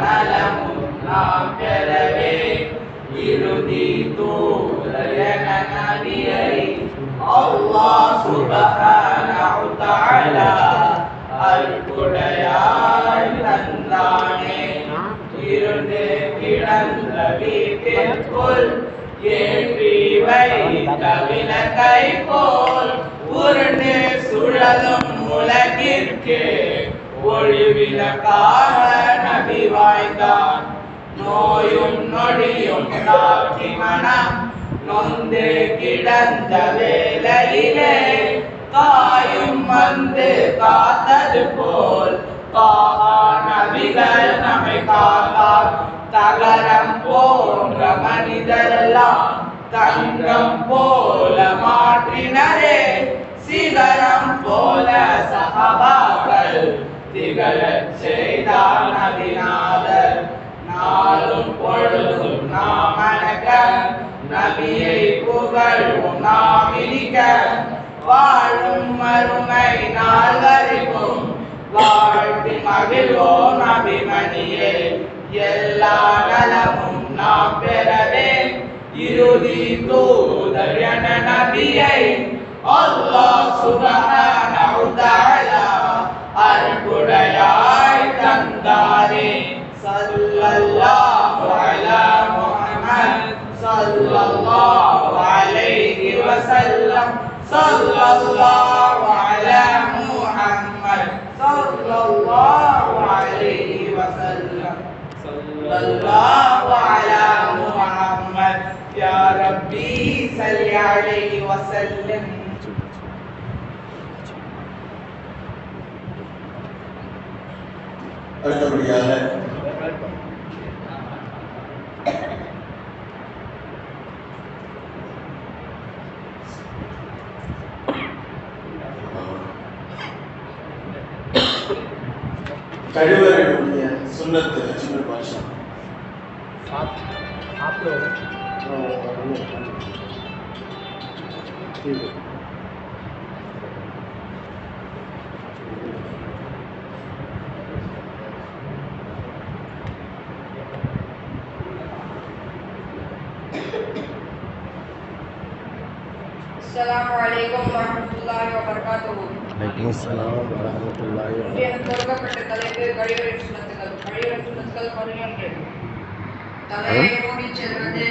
நலமும் நாம் பெறவே இறுதி தூதரன நபியை அல்லாஹ் சுப்ஹானஹு தஆலா அருட்கொடையாய் தந்தானே. இருந்து கிடந்த வீட்டிற்குள் ஏற்றி வைத்த விளக்கை போல் உருண்டு சுழலும் உலகிற்கு ஒளிவிளக்காக நபி வாய்ந்தான். நோயும் நொடியும் தாக்கி மனம் நொந்து கிடந்த வேளையிலே தாயும் வந்து காத்தது போல் நபிகள் நம்மை காத்தார். தகரம் போன்ற மனிதரெல்லாம் தங்கம் போல மாற்றினரே, சிகரம் போல சஹாபாக்கள் திகழச் செய்தார் நபிநாதர். நாளும் பொழுதும் நாம் அணக்க நபியை புகழ்வும் நாம் இனிக்க வாழும் மறுமை நாள் வரைக்கும் வாழ்த்தி மகிழ்வோம் அபிமனியே. எல்லா நலமும் நாம் பெறவே இறுதி தூதர் என நபியை அல்லாஹ் சுப்ஹானஹு தஆலா அருட்கொடையாய் தந்தானே. ஸல்லல்லாஹு அலா முஹம்மத் ஸல்லல்லாஹு அலைஹி வஸல்லம். ஸல்லல்லாஹு அலா முஹம்மத் ஸல்லல்லாஹு அலைஹி வஸல்லம். ஸல்லல்லாஹு அலா முஹம்மத் யா ரப்பி ஸல்லி அலைஹி வஸல்லம். அடுத்தபடியாக கழிவறையுடைய சுன்னத்து சின்ன பாஷா Assalamualaikum warahmatullahi wabarakatuh. Waalaikumsalam warahmatullahi wabarakatuh. எனக்கு கொடுக்கப்பட்ட தலைப்பு கழிவறை சுண்ணத்துகள். கழிவறை சுண்ணத்துகள் 11. தலையை மூடிச் செல்வது,